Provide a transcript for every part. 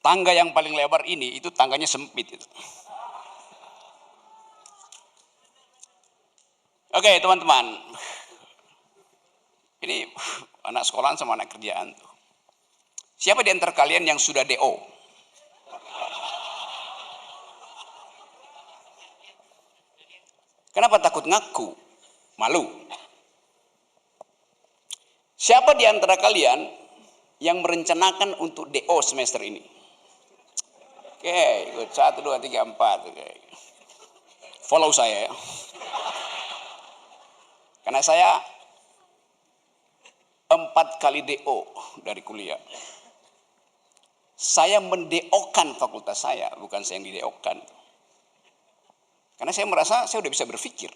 tangga yang paling lebar ini, itu tangganya sempit. Itu. Oke teman-teman, ini anak sekolahan sama anak kerjaan. Siapa di antara kalian yang sudah DO? Kenapa takut ngaku? Malu. Siapa di antara kalian yang merencanakan untuk DO semester ini? Oke, ikut 1, 2, 3, 4. Oke. Follow saya ya. Karena saya 4 kali DO dari kuliah. Saya mendeokan fakultas saya, bukan saya yang dideokan. Karena saya merasa saya udah bisa berpikir.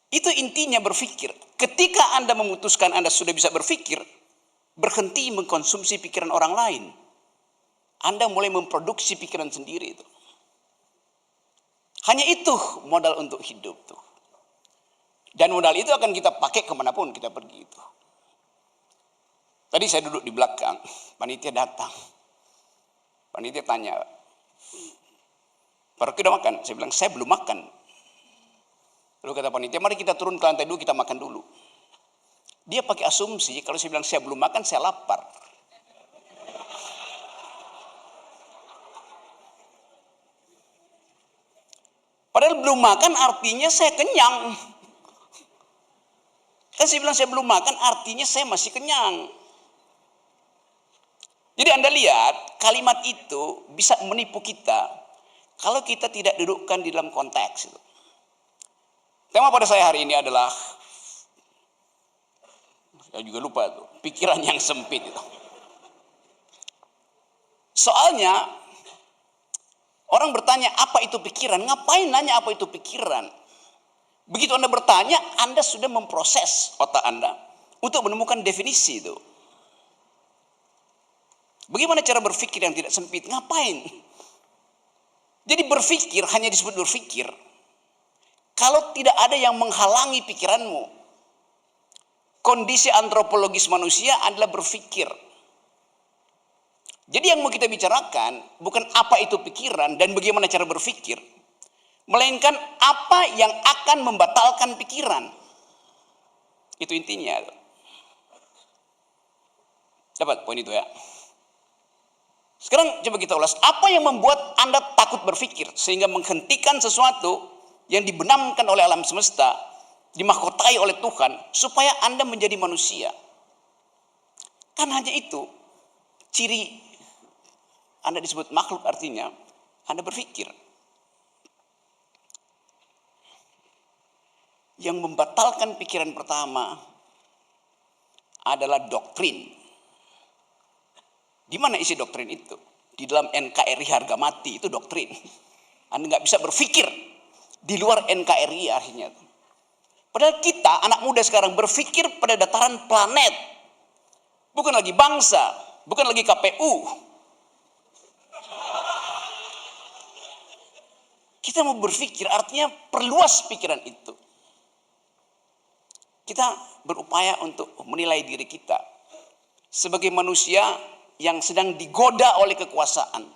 Itu intinya berpikir. Ketika Anda memutuskan Anda sudah bisa berpikir, berhenti mengkonsumsi pikiran orang lain. Anda mulai memproduksi pikiran sendiri itu. Hanya itu modal untuk hidup tuh. Dan modal itu akan kita pakai kemanapun kita pergi itu. Tadi saya duduk di belakang, panitia datang. Panitia tanya, Pak Rocky udah makan? Saya bilang, saya belum makan. Lalu kata panitia, mari kita turun ke lantai dulu, kita makan dulu. Dia pakai asumsi, kalau saya bilang saya belum makan, saya lapar. Padahal belum makan artinya saya kenyang. Kan saya bilang saya belum makan artinya saya masih kenyang. Jadi Anda lihat kalimat itu bisa menipu kita kalau kita tidak dudukkan di dalam konteks itu. Tema pada saya hari ini adalah, saya juga lupa tuh, pikiran yang sempit itu. Soalnya orang bertanya apa itu pikiran, ngapain nanya apa itu pikiran? Begitu Anda bertanya, Anda sudah memproses otak Anda untuk menemukan definisi itu. Bagaimana cara berpikir yang tidak sempit? Ngapain? Jadi berpikir hanya disebut berpikir kalau tidak ada yang menghalangi pikiranmu. Kondisi antropologis manusia adalah berpikir. Jadi yang mau kita bicarakan bukan apa itu pikiran dan bagaimana cara berpikir, melainkan apa yang akan membatalkan pikiran. Itu intinya. Dapat poin itu ya. Sekarang coba kita ulas, apa yang membuat Anda takut berpikir sehingga menghentikan sesuatu yang dibenamkan oleh alam semesta, dimahkotai oleh Tuhan supaya Anda menjadi manusia. Kan hanya itu ciri Anda disebut makhluk, artinya Anda berpikir. Yang membatalkan pikiran pertama adalah doktrin. Di mana isi doktrin itu? Di dalam NKRI harga mati, itu doktrin. Anda nggak bisa berpikir di luar NKRI akhirnya. Padahal kita anak muda sekarang berpikir pada dataran planet, bukan lagi bangsa, bukan lagi KPU. Kita mau berpikir artinya perluas pikiran itu. Kita berupaya untuk menilai diri kita sebagai manusia yang sedang digoda oleh kekuasaan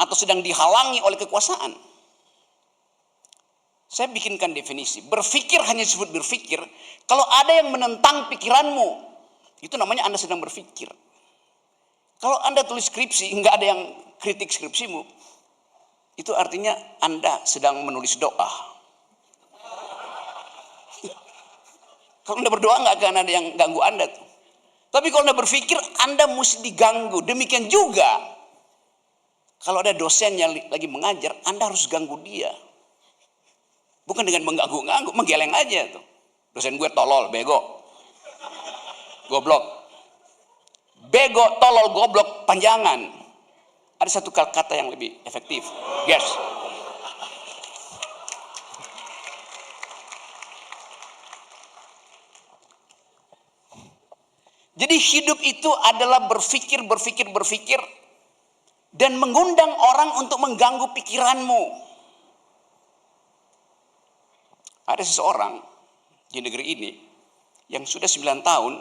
atau sedang dihalangi oleh kekuasaan. Saya bikinkan definisi. Berpikir hanya disebut berpikir kalau ada yang menentang pikiranmu. Itu namanya Anda sedang berpikir. Kalau Anda tulis skripsi, nggak ada yang kritik skripsimu, itu artinya Anda sedang menulis doa. Kalau Anda berdoa nggak akan ada yang ganggu Anda tuh. Tapi kalau Anda berpikir, Anda mesti diganggu. Demikian juga kalau ada dosen yang lagi mengajar, Anda harus ganggu dia. Bukan dengan mengganggu-ganggu, menggeleng aja tuh. Dosen gue tolol, bego, goblok. Bego, tolol, goblok, panjangan. Ada satu kata yang lebih efektif. Yes. Jadi hidup itu adalah berpikir dan mengundang orang untuk mengganggu pikiranmu. Ada seseorang di negeri ini yang sudah 9 tahun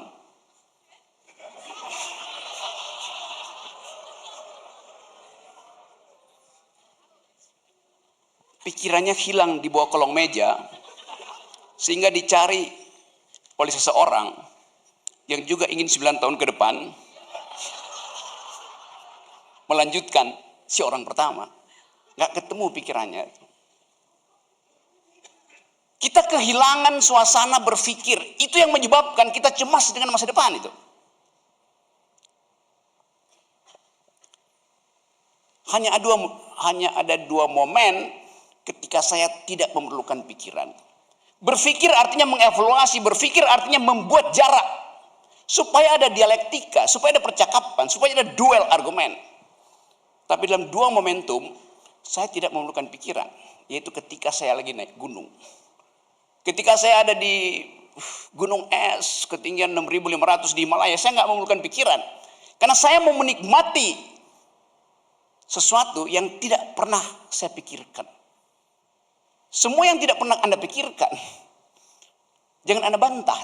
pikirannya hilang di bawah kolong meja, sehingga dicari oleh seseorang yang juga ingin 9 tahun ke depan melanjutkan si orang pertama. Nggak ketemu pikirannya. Kita kehilangan suasana berpikir. Itu yang menyebabkan kita cemas dengan masa depan itu. Hanya ada dua momen ketika saya tidak memerlukan pikiran. Berpikir artinya mengevaluasi, berpikir artinya membuat jarak. Supaya ada dialektika, supaya ada percakapan, supaya ada duel argumen. Tapi dalam dua momentum, saya tidak memerlukan pikiran. Yaitu ketika saya lagi naik gunung. Ketika saya ada di gunung es, ketinggian 6.500 di Himalaya, saya nggak memerlukan pikiran. Karena saya mau menikmati sesuatu yang tidak pernah saya pikirkan. Semua yang tidak pernah Anda pikirkan, jangan Anda bantah.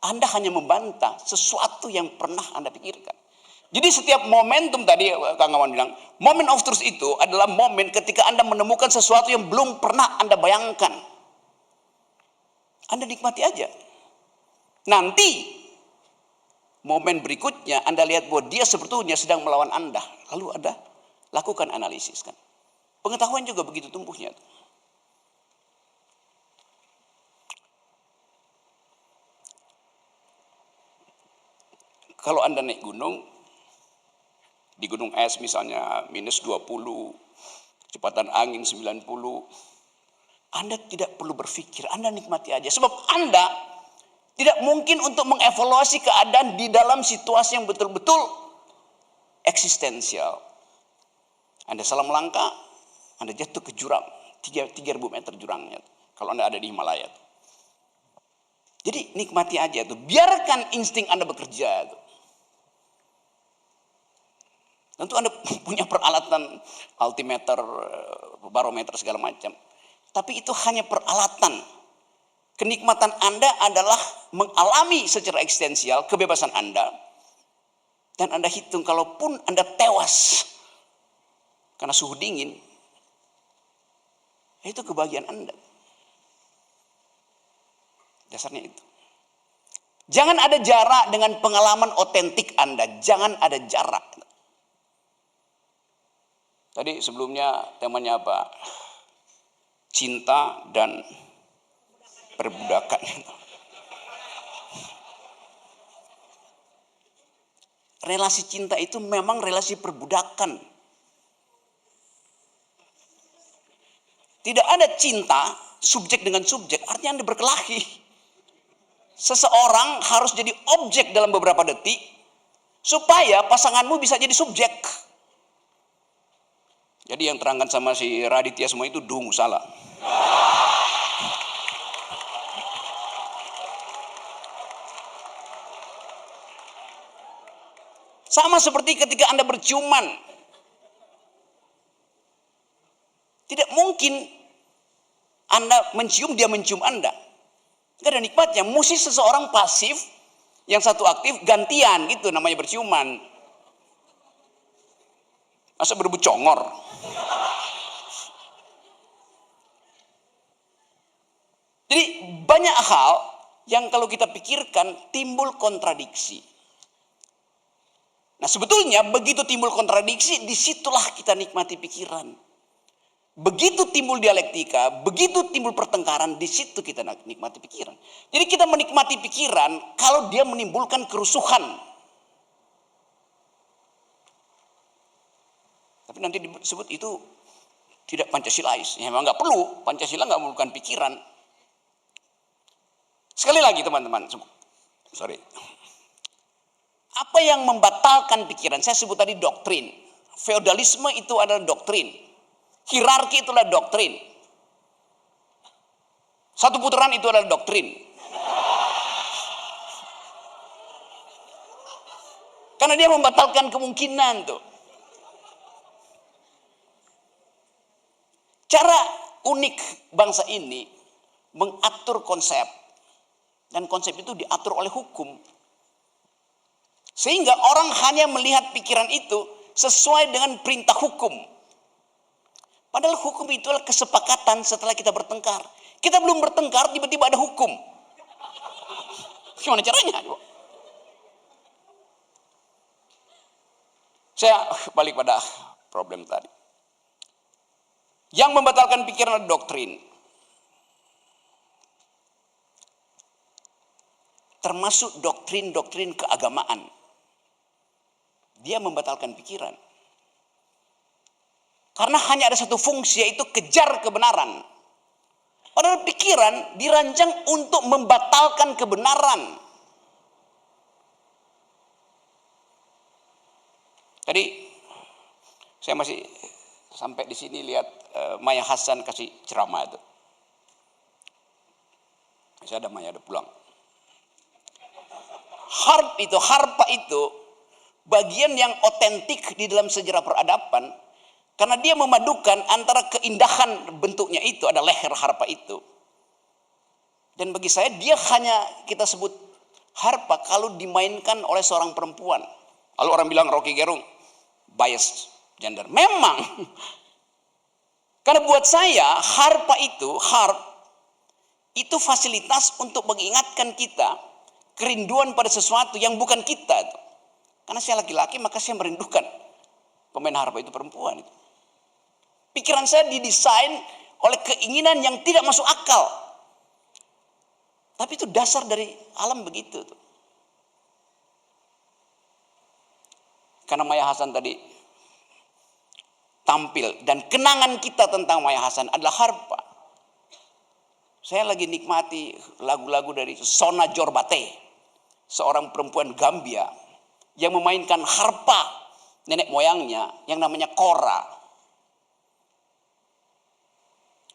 Anda hanya membantah sesuatu yang pernah Anda pikirkan. Jadi setiap momentum tadi Kang Awan bilang, moment of truth itu adalah momen ketika Anda menemukan sesuatu yang belum pernah Anda bayangkan. Anda nikmati aja. Nanti momen berikutnya Anda lihat bahwa dia sebetulnya sedang melawan Anda. Lalu Anda lakukan analisis kan. Pengetahuan juga begitu tumbuhnya. Kalau Anda naik gunung, di gunung es misalnya minus 20, kecepatan angin 90, Anda tidak perlu berpikir, Anda nikmati aja. Sebab Anda tidak mungkin untuk mengevaluasi keadaan di dalam situasi yang betul-betul eksistensial. Anda salah melangkah, Anda jatuh ke jurang, 3.000 meter jurangnya. Kalau Anda ada di Himalaya. Jadi nikmati aja tuh, biarkan insting Anda bekerja tuh. Tentu Anda punya peralatan altimeter, barometer segala macam. Tapi itu hanya peralatan. Kenikmatan Anda adalah mengalami secara eksistensial kebebasan Anda. Dan Anda hitung kalaupun Anda tewas karena suhu dingin, itu kebahagiaan Anda. Dasarnya itu. Jangan ada jarak dengan pengalaman otentik Anda. Jangan ada jarak. Tadi sebelumnya temanya apa? Cinta dan perbudakan. Relasi cinta itu memang relasi perbudakan. Tidak ada cinta subjek dengan subjek, artinya Anda berkelahi. Seseorang harus jadi objek dalam beberapa detik supaya pasanganmu bisa jadi subjek. Jadi yang terangkan sama si Raditya semua itu dungu, salah. Sama seperti ketika Anda berciuman. Tidak mungkin Anda mencium, dia mencium Anda. Tidak ada nikmatnya. Mesti seseorang pasif, yang satu aktif, gantian gitu namanya berciuman. Masa berebut congor. Jadi banyak hal yang kalau kita pikirkan timbul kontradiksi. Nah sebetulnya begitu timbul kontradiksi, disitulah kita nikmati pikiran. Begitu timbul dialektika, begitu timbul pertengkaran, di situ kita nikmati pikiran. Jadi kita menikmati pikiran kalau dia menimbulkan kerusuhan. Tapi nanti disebut itu tidak Pancasilais. Ya memang nggak perlu, Pancasila nggak memerlukan pikiran. Sekali lagi teman-teman, sorry. Apa yang membatalkan pikiran? Saya sebut tadi doktrin. Feodalisme itu adalah doktrin. Hierarki itu adalah doktrin. Satu putaran itu adalah doktrin. Karena dia membatalkan kemungkinan tuh. Cara unik bangsa ini mengatur konsep. Dan konsep itu diatur oleh hukum. Sehingga orang hanya melihat pikiran itu sesuai dengan perintah hukum. Padahal hukum itu adalah kesepakatan setelah kita bertengkar. Kita belum bertengkar, tiba-tiba ada hukum. Gimana caranya? Saya balik pada problem tadi. Yang membatalkan pikiran adalah doktrin. Termasuk doktrin-doktrin keagamaan. Dia membatalkan pikiran. Karena hanya ada satu fungsi, yaitu kejar kebenaran. Padahal pikiran dirancang untuk membatalkan kebenaran. Tadi saya masih sampai di sini lihat Maya Hasan kasih ceramah itu. Saya ada Maya, ada pulang. Harpa itu bagian yang otentik di dalam sejarah peradaban. Karena dia memadukan antara keindahan bentuknya itu, ada leher harpa itu. Dan bagi saya dia hanya kita sebut harpa kalau dimainkan oleh seorang perempuan. Lalu orang bilang Rocky Gerung bias gender. Memang. Karena buat saya harp itu fasilitas untuk mengingatkan kita kerinduan pada sesuatu yang bukan kita. Karena saya laki-laki maka saya merindukan pemain harpa itu perempuan itu. Pikiran saya didesain oleh keinginan yang tidak masuk akal. Tapi itu dasar dari alam begitu. Karena Maya Hasan tadi tampil. Dan kenangan kita tentang Maya Hasan adalah harpa. Saya lagi nikmati lagu-lagu dari Sona Jorbate. Seorang perempuan Gambia yang memainkan harpa nenek moyangnya yang namanya kora.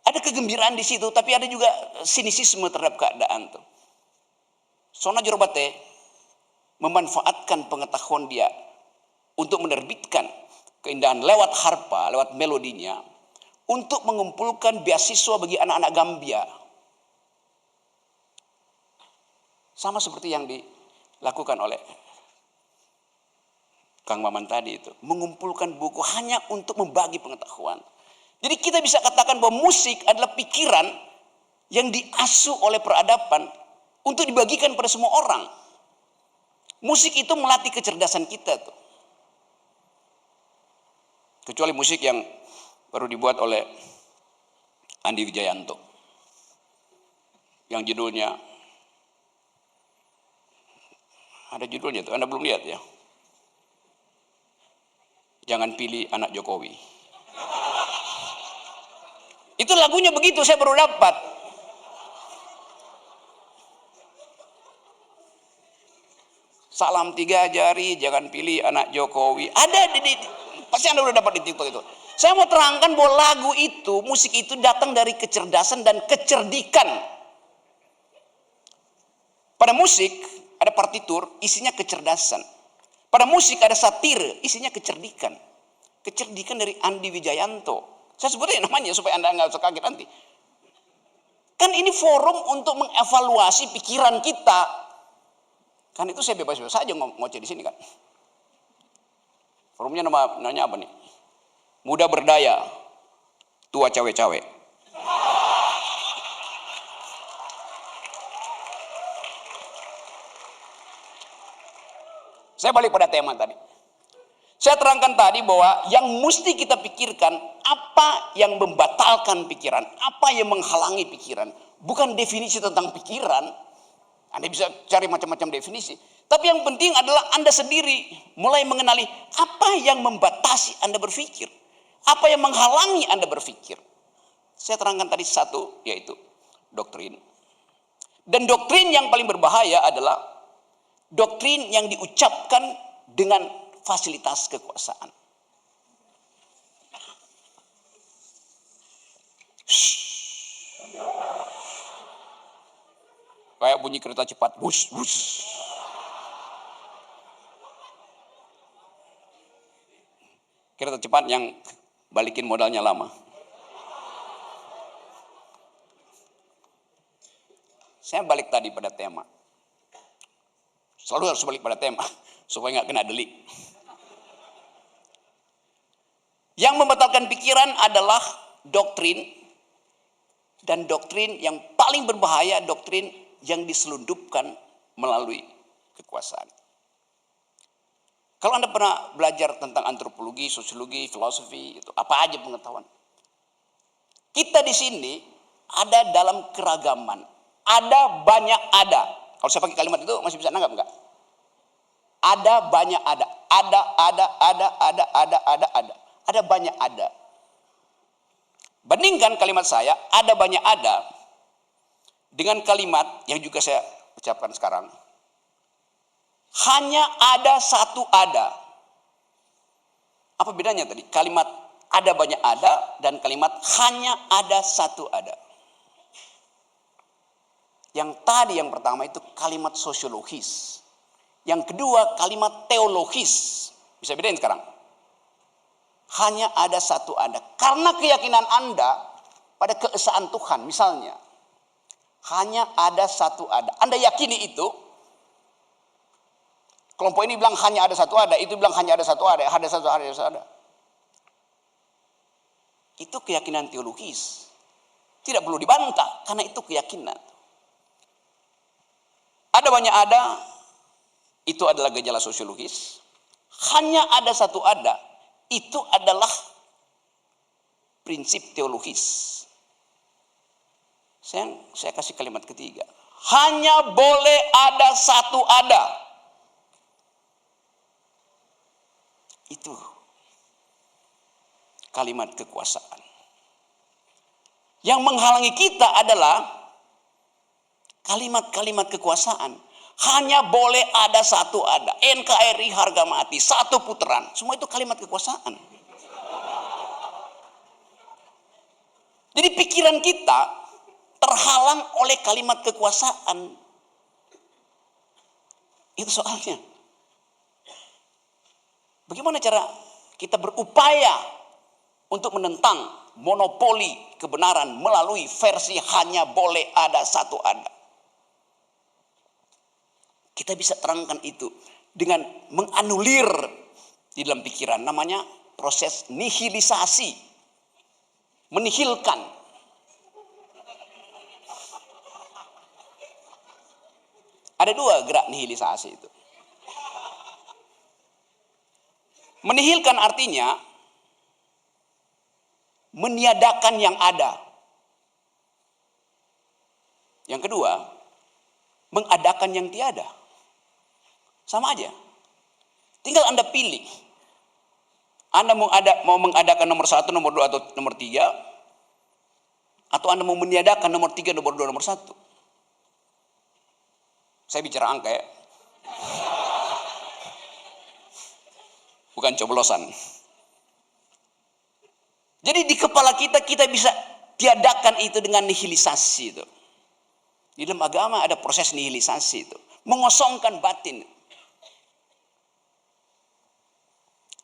Ada kegembiraan di situ, tapi ada juga sinisisme terhadap keadaan tuh. Sona Jorbate memanfaatkan pengetahuan dia untuk menerbitkan keindahan lewat harpa, lewat melodinya, untuk mengumpulkan beasiswa bagi anak-anak Gambia. Sama seperti yang dilakukan oleh Kang Maman tadi itu, mengumpulkan buku hanya untuk membagi pengetahuan. Jadi kita bisa katakan bahwa musik adalah pikiran yang diasuh oleh peradaban untuk dibagikan pada semua orang. Musik itu melatih kecerdasan kita tuh. Kecuali musik yang baru dibuat oleh Andi Wijayanto. Yang judulnya, ada judulnya tuh, Anda belum lihat ya? Jangan pilih anak Jokowi. Itu lagunya begitu, saya baru dapat. Salam 3 jari, jangan pilih anak Jokowi. Ada pasti Anda udah dapat di TikTok itu. Saya mau terangkan bahwa lagu itu, musik itu datang dari kecerdasan dan kecerdikan. Pada musik ada partitur, isinya kecerdasan. Pada musik ada satir, isinya kecerdikan. Kecerdikan dari Andi Wijayanto. Saya sebutnya namanya supaya Anda nggak usah kaget nanti. Kan ini forum untuk mengevaluasi pikiran kita. Kan itu saya bebas-bebas saja ngoceh di sini kan. Forumnya namanya apa nih? Muda berdaya, tua cawe-cawe. Saya balik pada tema tadi. Saya terangkan tadi bahwa yang mesti kita pikirkan, apa yang membatalkan pikiran, apa yang menghalangi pikiran. Bukan definisi tentang pikiran. Anda bisa cari macam-macam definisi. Tapi yang penting adalah Anda sendiri mulai mengenali apa yang membatasi Anda berpikir. Apa yang menghalangi Anda berpikir. Saya terangkan tadi satu, yaitu doktrin. Dan doktrin yang paling berbahaya adalah doktrin yang diucapkan dengan fasilitas kekuasaan. Kayak bunyi kereta cepat, bus, bus. Kereta cepat yang balikin modalnya lama. Saya balik tadi pada tema. Selalu harus balik pada tema supaya nggak kena delik. Yang membatalkan pikiran adalah doktrin, dan doktrin yang paling berbahaya, doktrin yang diselundupkan melalui kekuasaan. Kalau Anda pernah belajar tentang antropologi, sosiologi, filosofi, itu apa aja pengetahuan. Kita di sini ada dalam keragaman. Ada banyak ada. Kalau saya pakai kalimat itu masih bisa nanggap enggak? Ada banyak ada. Ada. Ada banyak ada. Bandingkan kalimat saya, ada banyak ada, dengan kalimat yang juga saya ucapkan sekarang. Hanya ada satu ada. Apa bedanya tadi? Kalimat ada banyak ada dan kalimat hanya ada satu ada. Yang tadi yang pertama itu kalimat sosiologis. Yang kedua kalimat teologis. Bisa bedain sekarang? Hanya ada satu ada. Karena keyakinan Anda pada keesaan Tuhan. Misalnya, hanya ada satu ada. Anda yakini itu. Kelompok ini bilang hanya ada satu ada, itu bilang hanya ada satu ada, ada satu ada. Itu keyakinan teologis. Tidak perlu dibantah, karena itu keyakinan. Ada banyak ada, itu adalah gejala sosiologis. Hanya ada satu ada, itu adalah prinsip teologis. Saya kasih kalimat ketiga. Hanya boleh ada satu ada. Itu kalimat kekuasaan. Yang menghalangi kita adalah kalimat-kalimat kekuasaan. Hanya boleh ada satu ada. NKRI harga mati, satu putaran. Semua itu kalimat kekuasaan. Jadi pikiran kita terhalang oleh kalimat kekuasaan. Itu soalnya. Bagaimana cara kita berupaya untuk menentang monopoli kebenaran melalui versi hanya boleh ada satu ada. Kita bisa terangkan itu dengan menganulir di dalam pikiran. Namanya proses nihilisasi. Menihilkan. Ada dua gerak nihilisasi itu. Menihilkan artinya meniadakan yang ada. Yang kedua, mengadakan yang tiada. Sama aja. Tinggal Anda pilih. Anda mau mengadakan nomor 1, nomor 2, atau nomor 3. Atau Anda mau meniadakan nomor 3, nomor 2, nomor 1. Saya bicara angka ya. Bukan coblosan. Jadi di kepala kita bisa tiadakan itu dengan nihilisasi itu. Di dalam agama ada proses nihilisasi itu. Mengosongkan batin.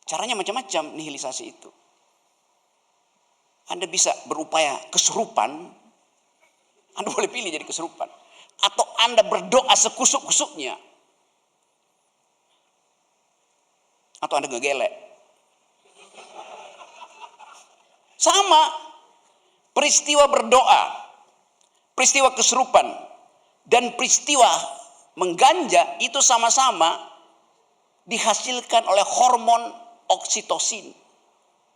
Caranya macam-macam nihilisasi itu. Anda bisa berupaya kesurupan. Anda boleh pilih jadi kesurupan. Atau Anda berdoa sekusuk-kusuknya. Atau Anda ngegelek. Sama. Peristiwa berdoa, peristiwa kesurupan, dan peristiwa mengganja itu sama-sama dihasilkan oleh hormon oksitosin.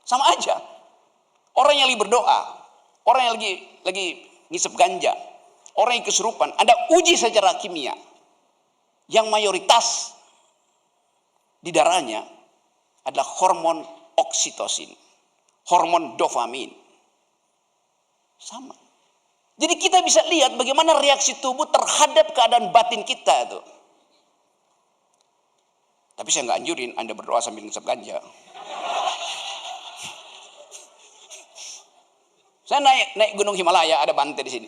Sama aja. Orang yang lagi berdoa, orang yang lagi ngisep ganja, orang yang kesurupan, Anda uji secara kimia. Yang mayoritas di darahnya adalah hormon oksitosin, hormon dopamin. Sama. Jadi kita bisa lihat bagaimana reaksi tubuh terhadap keadaan batin kita itu. Tapi saya nggak anjurin Anda berdoa sambil ngisep ganja. Saya naik Gunung Himalaya, ada Bante di sini.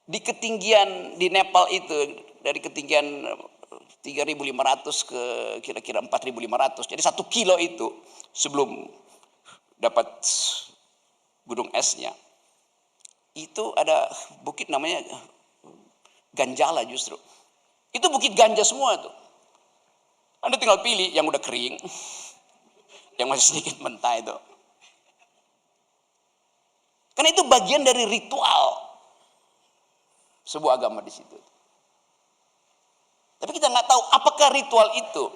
Di ketinggian di Nepal itu dari ketinggian 3.500 ke kira-kira 4.500. Jadi 1 kilo itu sebelum dapat gunung esnya. Itu ada bukit namanya Ganjala justru. Itu bukit ganja semua tuh. Anda tinggal pilih yang udah kering, yang masih sedikit mentah itu. Karena itu bagian dari ritual sebuah agama di situ. Tapi kita nggak tahu apakah ritual itu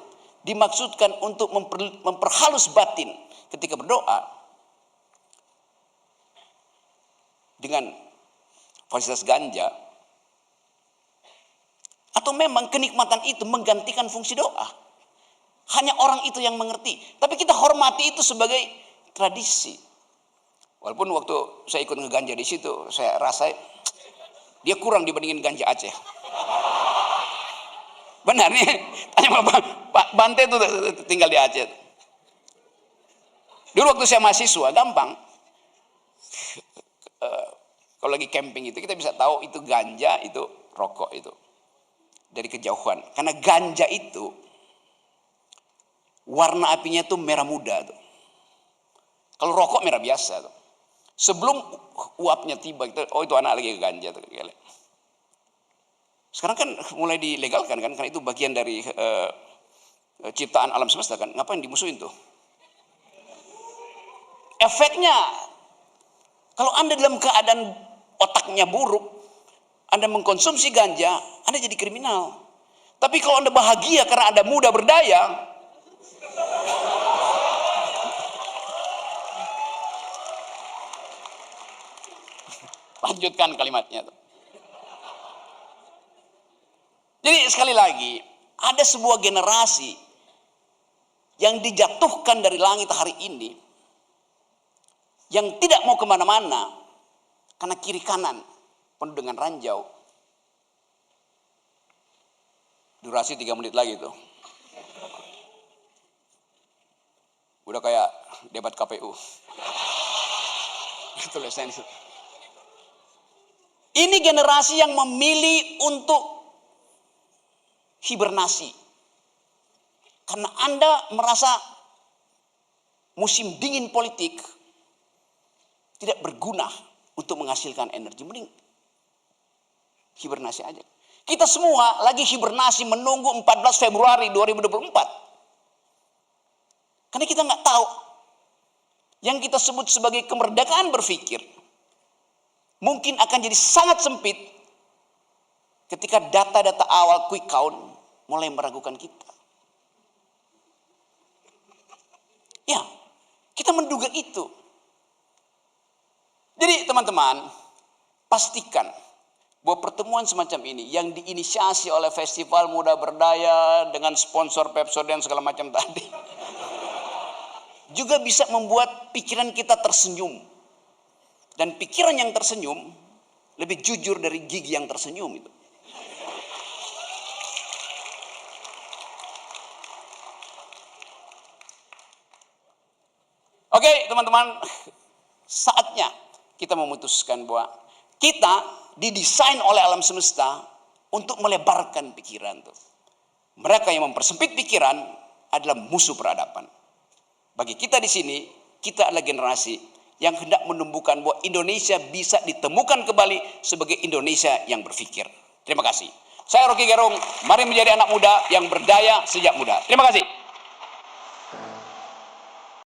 dimaksudkan untuk memperhalus batin ketika berdoa dengan fasilitas ganja, atau memang kenikmatan itu menggantikan fungsi doa. Hanya orang itu yang mengerti. Tapi kita hormati itu sebagai tradisi. Walaupun waktu saya ikut ngeganja di situ, saya rasa dia kurang dibandingin ganja Aceh. Benar nih, tanya Pak Bante itu tinggal di Aceh. Dulu waktu saya mahasiswa, gampang. Kalau lagi camping itu kita bisa tahu itu ganja, itu rokok itu dari kejauhan. Karena ganja itu warna apinya tuh merah muda tuh. Kalau rokok merah biasa tuh. Sebelum uapnya tiba, kita, oh itu anak lagi ganja tuh. Sekarang kan mulai dilegalkan kan, karena itu bagian dari ciptaan alam semesta kan. Ngapain dimusuhin tuh? Efeknya, kalau Anda dalam keadaan otaknya buruk, Anda mengkonsumsi ganja, Anda jadi kriminal. Tapi kalau Anda bahagia karena Anda muda berdaya, lanjutkan kalimatnya. Jadi sekali lagi, ada sebuah generasi yang dijatuhkan dari langit hari ini, yang tidak mau kemana-mana, karena kiri kanan penuh dengan ranjau. Durasi 3 menit lagi tuh. Udah kayak debat KPU. Tulisan. Ini generasi yang memilih untuk hibernasi. Karena Anda merasa musim dingin politik tidak berguna untuk menghasilkan energi. Mending hibernasi aja. Kita semua lagi hibernasi menunggu 14 Februari 2024. Karena kita nggak tahu yang kita sebut sebagai kemerdekaan berpikir mungkin akan jadi sangat sempit ketika data-data awal quick count mulai meragukan kita. Ya, kita menduga itu. Jadi teman-teman, pastikan bahwa pertemuan semacam ini yang diinisiasi oleh Festival Muda Berdaya dengan sponsor Pepsodent dan segala macam tadi juga bisa membuat pikiran kita tersenyum. Dan pikiran yang tersenyum lebih jujur dari gigi yang tersenyum itu. Oke, teman-teman, saatnya kita memutuskan bahwa kita didesain oleh alam semesta untuk melebarkan pikiran tuh. Mereka yang mempersempit pikiran adalah musuh peradaban. Bagi kita di sini, kita adalah generasi yang hendak menumbuhkan bahwa Indonesia bisa ditemukan kembali sebagai Indonesia yang berpikir. Terima kasih. Saya Rocky Gerung, mari menjadi anak muda yang berdaya sejak muda. Terima kasih.